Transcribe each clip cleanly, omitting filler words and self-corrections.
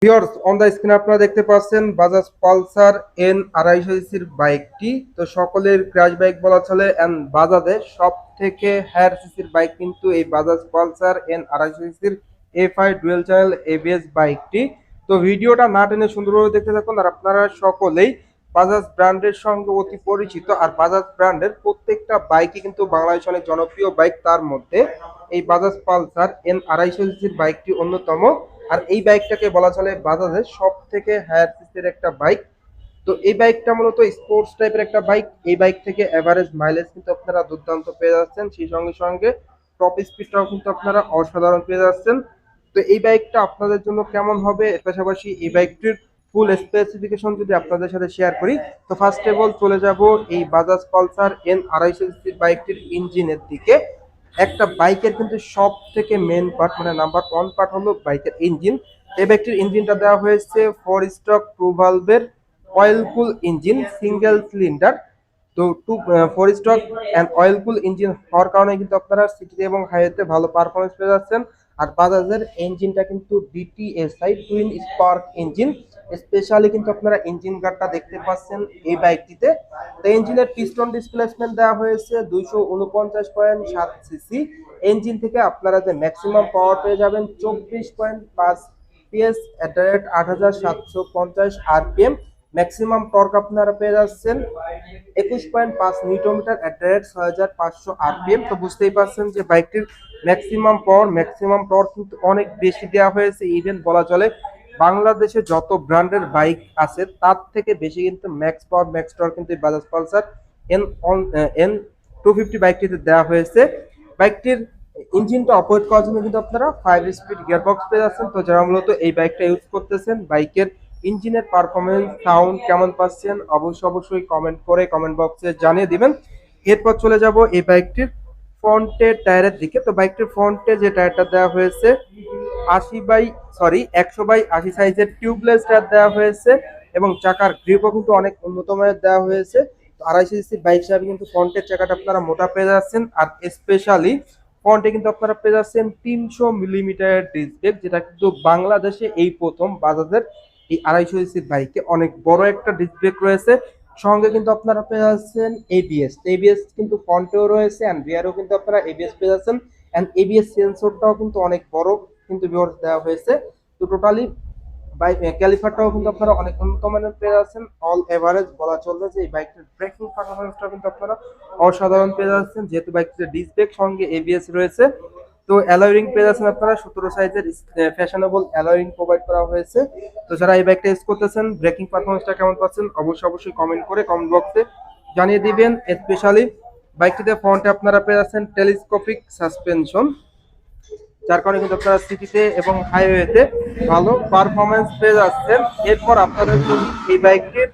Viewers on the স্ক্রিনে আপনারা দেখতে পাচ্ছেন বাজাজ পালসার এন 250 সিসির বাইকটি। তো সকলের ক্র্যাশ বাইক বলা চলে এন্ড বাজাজে সব থেকে হায়ার সিসির বাইক কিন্তু এই বাজাজ পালসার এন 250 সিসির এফআই ডুয়েল চ্যানেল এবিএস বাইকটি। তো ভিডিওটা না টেনে সুন্দরভাবে দেখতে থাকুন। আর আপনারা সকলেই বাজাজ ব্র্যান্ডের সঙ্গে অতি পরিচিত, আর বাজাজ ব্র্যান্ডের প্রত্যেকটা বাইকই কিন্তু বাংলাদেশে অনেক জনপ্রিয় বাইক। তার মধ্যে এই বাজাজ পালসার এন 250 সিসির বাইকটি অন্যতম। আর এই বাইকটাকে বলা চলে বাজাজের সব থেকে হায়ার সিসির একটা বাইক। তো এই বাইকটা মূলত স্পোর্টস টাইপের একটা বাইক। এই বাইক থেকে এভারেজ মাইলেজ কিন্তু আপনারা দুর্দান্ত পেয়ে যাচ্ছেন, সেই সঙ্গে সঙ্গে টপ স্পিডটাও কিন্তু আপনারা অসাধারণ পেয়ে যাচ্ছেন। তো এই বাইকটা আপনাদের জন্য কেমন হবে, এর পাশাপাশি এই বাইকটির ফুল স্পেসিফিকেশন যদি আপনাদের সাথে শেয়ার করি, তো ফার্স্ট অফ অল চলে যাব এই বাজাজ পালসার এন 250 সিসির বাইকটির ইঞ্জিনের দিকে। একটা বাইকের কিন্তু সব থেকে মেন পার্ট মানে নাম্বার ওয়ান পার্ট হলো বাইকের ইঞ্জিন। এই বাইকটির ইঞ্জিনটা দেওয়া হয়েছে 4 স্ট্রোক 2 ভালভের oil cool engine, single cylinder. তো 4 stroke and oil cool engine হওয়ার কারণে কিন্তু আপনারা সিটি এবং হাইওয়েতে ভালো পারফরমেন্স পেয়ে যাচ্ছেন। আর বাজাজের ইঞ্জিনটা কিন্তু DTSi twin spark engine. Specially কিন্তু আপনারা ইঞ্জিন গার্ডটা দেখতে পাচ্ছেন এই বাইকটিতে। তো ইঞ্জিনের পিস্টন ডিসপ্লেসমেন্ট দেওয়া হয়েছে 249.7 সিসি। ইঞ্জিন থেকে আপনারা যে ম্যাক্সিমাম পাওয়ার পেয়ে যাবেন 24.5 PS at the rate 8750 RPM. Maximum torque আপনারা পেয়ে যাচ্ছেন 21.5 newton metre at the rate 6500 RPM. তো বুঝতেই পারছেন যে বাইকটির ম্যাক্সিমাম টর্ক কিন্তু অনেক বেশি দেওয়া হয়েছে। ইভেন বলা চলে বাংলাদেশে যত ব্র্যান্ডের বাইক আছে তার থেকে বেশি কিন্তু ম্যাক্স পাওয়ার ম্যাক্স টর্ক কিন্তু বাজাজ পালসার এন এন 250 বাইকটিতে দেওয়া হয়েছে। বাইকটির ইঞ্জিনটা অপারেট করার জন্য কিন্তু আপনারা 5 স্পিড গিয়ারবক্স পেয়ে যাচ্ছেন। তো যারা মূলত এই বাইকটা ইউজ করতেছেন, বাইকের ইঞ্জিনের পারফরমেন্স সাউন্ড কেমন পাচ্ছেন অবশ্যই কমেন্ট করে কমেন্ট বক্সে জানিয়ে দিবেন। এরপর চলে যাব এই বাইকটির ফ্রন্টের টায়ারের দিকে। তো বাইকটির ফ্রন্টে যে টায়ারটা দেওয়া হয়েছে 100/80 সাইজের টিউবলেস টায়ার দেওয়া হয়েছে এবং চাকার গ্রিপও কিন্তু অনেক উন্নত মানের দেওয়া হয়েছে। 250 সিসি বাইক হিসাবে কিন্তু ফ্রন্টের চাকাটা আপনারা মোটা পেয়ে যাচ্ছেন। আর স্পেশালি ফ্রন্টে কিন্তু আপনারা পেয়ে যাচ্ছেন 300 মিলিমিটারের ডিস্ক ব্রেক, যেটা কিন্তু বাংলাদেশে এই প্রথম বাজাজের এই 250 সিসির বাইকে অনেক বড় একটা ডিস্ক ব্রেক রয়েছে। সঙ্গে কিন্তু আপনারা পেয়ে যাচ্ছেন এবিএস কিন্তু ফ্রন্টেও রয়েছে এন্ড রিয়ারেও কিন্তু আপনারা এবিএস পেয়ে যাচ্ছেন। এন্ড এবিএস সেন্সরটাও কিন্তু অনেক বড় কিন্তু ভিউয়ার্স দেওয়া হয়েছে। তো টোটালি বাইক ক্যালিপারটাও কিন্তু আপনারা অনেক উন্নত মানের পেয়ে যাচ্ছেন। অল এভারেজ বলা চলবে যে এই বাইকটির ব্রেকিং পারফরমেন্সটা কিন্তু আপনারা অসাধারণ পেয়ে যাচ্ছেন, যেহেতু বাইকটিতে ডিস্ক ব্রেক সঙ্গে এবিএস রয়েছে। তো অ্যালয় রিং পেয়ে যাচ্ছেন আপনারা 17 সাইজের ফ্যাশনেবল অ্যালয় রিং প্রোভাইড করা হয়েছে। তো যারা এই বাইকটা ইউজ করতেছেন ব্রেকিং পারফরমেন্সটা কেমন পাচ্ছেন অবশ্যই কমেন্ট করে কমেন্ট বক্সে জানিয়ে দিবেন। স্পেশালি বাইকটিতে ফ্রন্টে আপনারা পেয়ে যাচ্ছেন টেলিস্কোপিক সাসপেনশন, যার কারণে কিন্তু আপনারা সিটিতে এবং হাইওয়েতে ভালো পারফরমেন্স পেয়ে যাচ্ছেন। এরপর আপনাদের যদি এই বাইকটির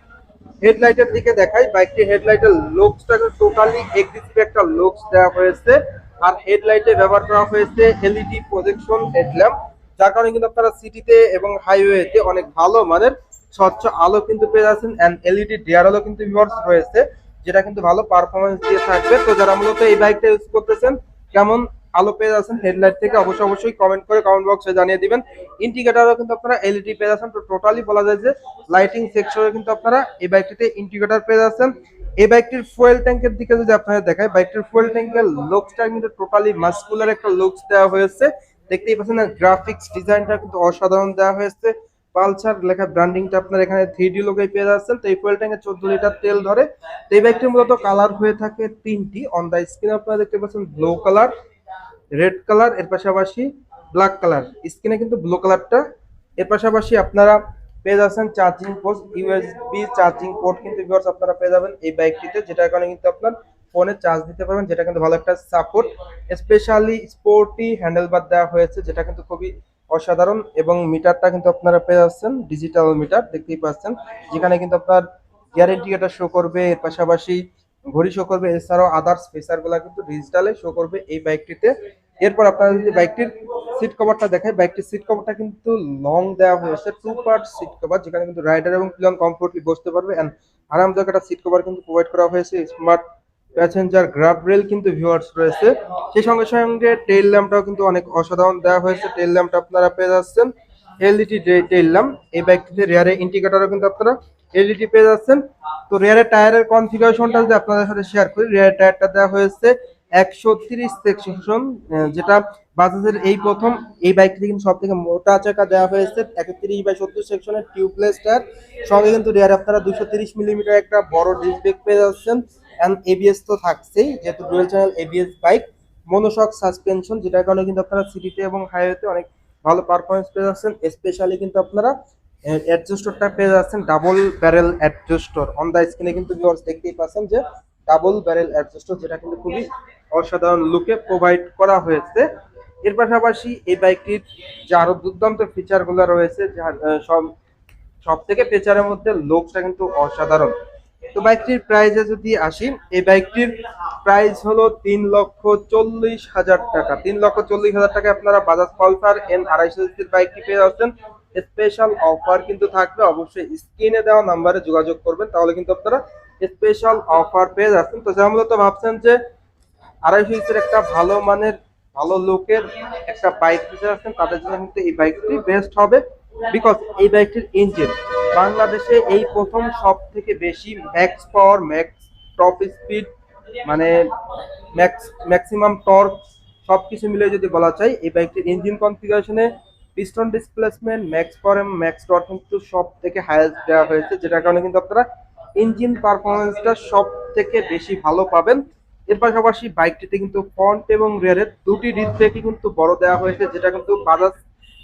হেডলাইটের দিকে দেখাই, বাইকটির হেডলাইটের লুকসটাকে টোটালি এগ্রেসিভ একটা লুকস দেওয়া হয়েছে। আর হেডলাইটে ব্যবহার করা হয়েছে এলইডি প্রজেকশন হেডল্যাম্প, যার কারণে কিন্তু আপনারা সিটিতে এবং হাইওয়েতে অনেক ভালো মানের স্বচ্ছ আলো কিন্তু পেয়ে যাচ্ছেন। এন্ড এলইডি ডিআর আলো কিন্তু ভিউয়ার্স রয়েছে, যেটা কিন্তু ভালো পারফরমেন্স দিয়ে থাকবে। তো যারা মূলত এই বাইকটা ইউজ করতেছেন কেমন আলো পেয়ে যাচ্ছেন হেডলাইট থেকে অবশ্যই কমেন্ট করে কমেন্ট বক্সে জানিয়ে দিবেন। ইন্ডিকেটরও কিন্তু আপনারা এলইডি পেয়ে যাচ্ছেন। তো টোটালি বলা যায় যে লাইটিং সেকশনে কিন্তু আপনারা এই বাইকটিতে ইন্ডিকেটর পেয়ে যাচ্ছেন। এই বাইকটির ফুয়েল ট্যাঙ্কের দিকে যদি আপনাদের দেখায়, বাইকটির ফুয়েল ট্যাঙ্কের লুকসটা কিন্তু টোটালি মাস্কুলার একটা লুকস দেওয়া হয়েছে। দেখতেই পাচ্ছেন গ্রাফিক্স ডিজাইনটা কিন্তু অসাধারণ দেওয়া হয়েছে। পালসার লেখা ব্র্যান্ডিংটা আপনার এখানে 3D লোগোয় পেয়ে যাচ্ছেন। তো এই ফুয়েল ট্যাঙ্কে 14 লিটার তেল ধরে। তো এই বাইকটির মূলত কালার হয়ে থাকে তিনটি। অন দা স্ক্রিনে আপনারা দেখতে পাচ্ছেন ব্লু কালার, রেড কালার, এর পাশাপাশি ব্ল্যাক কালার। স্ক্রিনে কিন্তু ব্লু কালারটা, এর পাশাপাশি আপনারা পেয়ে যাচ্ছেন charging port, USB charging port কিন্তু ভিউয়ার্স আপনারা পেয়ে যাবেন এই বাইকটিতে, যেটার কারণে কিন্তু আপনার ফোনে চার্জ দিতে পারবেন, যেটা কিন্তু ভালো একটা সাপোর্ট। স্পেশালি স্পোর্টি হ্যান্ডেলবার দেওয়া হয়েছে, যেটা কিন্তু খুবই অসাধারণ। এবং মিটারটা কিন্তু আপনারা পেয়ে যাচ্ছেন ডিজিটাল মিটার, দেখতেই পাচ্ছেন, যেখানে কিন্তু আপনার গিয়ার ইন্ডিকেটর শো করবে, এর পাশাপাশি ঘড়ি শো করবে, এছাড়াও আদার্স ফিচার গুলা কিন্তু ডিজিটালে শো করবে এই বাইকটিতে। এরপর আপনারা যদি বাইকটির সিট কভারটা দেখায়, বাইকটির সিট কভারটা কিন্তু লং দেওয়া হয়েছে, 2 পার্ট সিট কভার, যেখানে কিন্তু রাইডার এবং পিলিয়ন কমফোর্টলি বসতে পারবে। এন্ড আরামদায়ক একটা সিট কভার কিন্তু প্রোভাইড করা হয়েছে। স্মার্ট প্যাসেঞ্জার গ্রাব রেল কিন্তু ভিউয়ার্স রয়েছে। সেই সঙ্গে সঙ্গে টেইল ল্যাম্পটাও কিন্তু অনেক অসাধারণ দেওয়া হয়েছে। টেইল ল্যাম্পটা আপনারা পেয়ে যাচ্ছেন এলইডি টেইল ল্যাম্প। এই বাইকটিতে রিয়ারে ইন্ডিকেটরও কিন্তু আপনারা এলইডি পেয়ে যাচ্ছেন। তো রিয়ারের টায়ারের কনফিগারেশনটা যদি আপনাদের সাথে শেয়ার করি, রিয়ারের টায়ারটা দেওয়া হয়েছে 130 সেকশন, যেটা বাজাজের এই প্রথম এই বাইকটি কিন্তু সব থেকে মোটা চাকা দেওয়া হয়েছে 31/70 সেকশনের টিউবলেস টায়ার। সঙ্গে কিন্তু রিয়ারে আপনারা 230 মিলিমিটার একটা বড় ডিস্ক ব্রেক পেয়ে যাচ্ছেন, এন্ড এবিএস তো থাকছেই, যেহেতু dual channel ABS bike. Monoshock suspension, যেটার কারণে কিন্তু আপনারা সিটিতে এবং হাইওয়েতে অনেক ভালো পারফরমেন্স পেয়ে যাচ্ছেন। স্পেশালি কিন্তু আপনারা অ্যাডজাস্টরটা পেয়ে যাচ্ছেন double barrel adjuster. On the স্ক্রিনে কিন্তু ভিউয়ার্স দেখতেই পাচ্ছেন যে ডাবল ব্যারেল অ্যাডজাস্টর, যেটা কিন্তু খুবই অসাধারণ লুকে প্রোভাইড করা হয়েছে। এর পাশাপাশি এই বাইকটির যে আরো দুর্দান্ত ফিচারগুলো রয়েছে, যার সব সব থেকে ফিচারের মধ্যে লুকসটা কিন্তু অসাধারণ। তো বাইকটির প্রাইসে যদি আসি, এই বাইকটির প্রাইস হলো 3,40,000 টাকা। 3,40,000 টাকায় আপনারা বাজাজ পালসার এন 250 সিসির বাইকটি পেয়ে যাচ্ছেন। স্পেশাল অফার কিন্তু থাকবে, অবশ্যই স্ক্রিনে দেওয়া নাম্বারে যোগাযোগ করবেন, তাহলে কিন্তু আপনারা স্পেশাল অফার পেয়ে যাচ্ছেন। তো যারা মূলত ভাবছেন যে 250 সিসির একটা ভালো মানের ভালো লুকের একটা বাইক নিতে যাচ্ছেন, তাদের জন্য কিন্তু এই বাইকটি বেস্ট হবে। বিকজ এই বাইকটির ইঞ্জিন বাংলাদেশে এই প্রথম সব থেকে বেশি ম্যাক্স পাওয়ার, ম্যাক্স টপ স্পিড, মানে ম্যাক্সিমাম টর্ক সবকিছু মিলে যদি বলা চাই, এই বাইকটির ইঞ্জিন কনফিগারেশনে পিস্টন ডিসপ্লেসমেন্ট, ম্যাক্স পাওয়ার এবং ম্যাক্স টর্ক কিন্তু সব থেকে হাইয়েস্ট দেওয়া হয়েছে, যেটার কারণে কিন্তু আপনারা ইঞ্জিন পারফরমেন্সটা সব থেকে বেশি ভালো পাবেন। এর পাশাপাশি বাইকটিতে কিন্তু ফ্রন্ট এবং রিয়ারের দুটি ডিস্ক ব্রেকই কিন্তু বড় দেওয়া হয়েছে, যেটা কিন্তু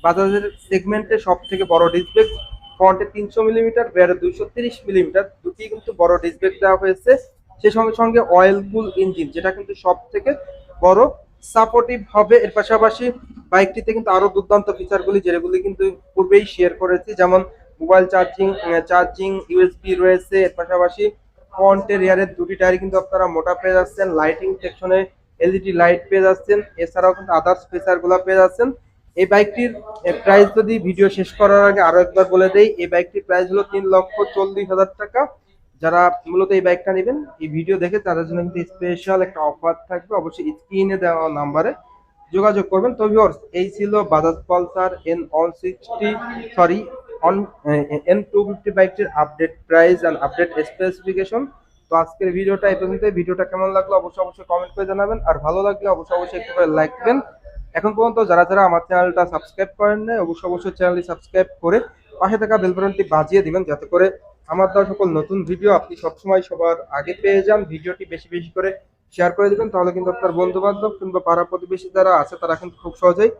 বাজাজের সেগমেন্টে সব থেকে বড় ডিস্ক ব্রেক। ফ্রন্টে 300 মিলিমিটার, রিয়ারে 230 মিলিমিটার, দুটি কিন্তু বড় ডিস্ক ব্রেক দেওয়া হয়েছে। সেই সঙ্গে সঙ্গে অয়েল কুল ইঞ্জিন, যেটা কিন্তু সব থেকে বড় সাপোর্টিভ হবে। এর পাশাপাশি বাইকটিতে কিন্তু আরো দুর্দান্ত ফিচারগুলি, যেগুলি কিন্তু পূর্বেই শেয়ার করেছি, যেমন মোবাইল চার্জিং ইউএসবি রয়েছে। এর পাশাপাশি ফ্রন্টে রিয়ারের দুটি টায়ার কিন্তু আপনারা মোটা পেয়ে যাচ্ছেন, লাইটিং সেকশনে এলইডি লাইট পেয়ে যাচ্ছেন, এছাড়াও কিন্তু আদার্স ফিচার গুলো পেয়ে যাচ্ছেন। এই বাইকটির প্রাইস যদি ভিডিও শেষ করার আগে আরো একবার বলে দেই, এই বাইকটির প্রাইস হলো 3,40,000 টাকা। যারা মূলত এই বাইকটা নেবেন এই ভিডিও দেখে, তাদের জন্য কিন্তু স্পেশাল একটা অফার থাকবে, অবশ্যই স্ক্রিনে দেওয়া নাম্বারে যোগাযোগ করবেন। তো ভিউয়ার্স, এই ছিল Bajaj Pulsar N160, sorry on N250 বাইকটির update price and update specification. তো আজকের ভিডিওটা এই পর্যন্ত। ভিডিওটা কেমন লাগলো অবশ্যই কমেন্ট করে জানাবেন, আর ভালো লাগলে অবশ্যই একটু করে লাইক দিবেন। এখন পর্যন্ত যারা আমার চ্যানেলটা সাবস্ক্রাইব করেন নাই, অবশ্যই চ্যানেলটি সাবস্ক্রাইব করে পাশে থাকা বেল বাটনটি বাজিয়ে দিবেন, যাতে করে আমার দেওয়া সকল নতুন ভিডিও আপনি সবসময় সবার আগে পেয়ে যান। ভিডিওটি বেশি বেশি করে শেয়ার করে দিবেন, তাহলে কিন্তু আপনার বন্ধু বান্ধব কিংবা পাড়া প্রতিবেশী যারা আছে তারা কিন্তু খুব সহজেই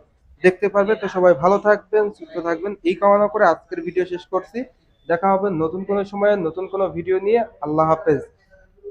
দেখতে পারবে। তো সবাই ভালো থাকবেন, সুস্থ থাকবেন, এই কামনা করে আজকের ভিডিও শেষ করছি। দেখা হবে নতুন কোনো সময়ে নতুন কোনো ভিডিও নিয়ে। আল্লাহ হাফেজ।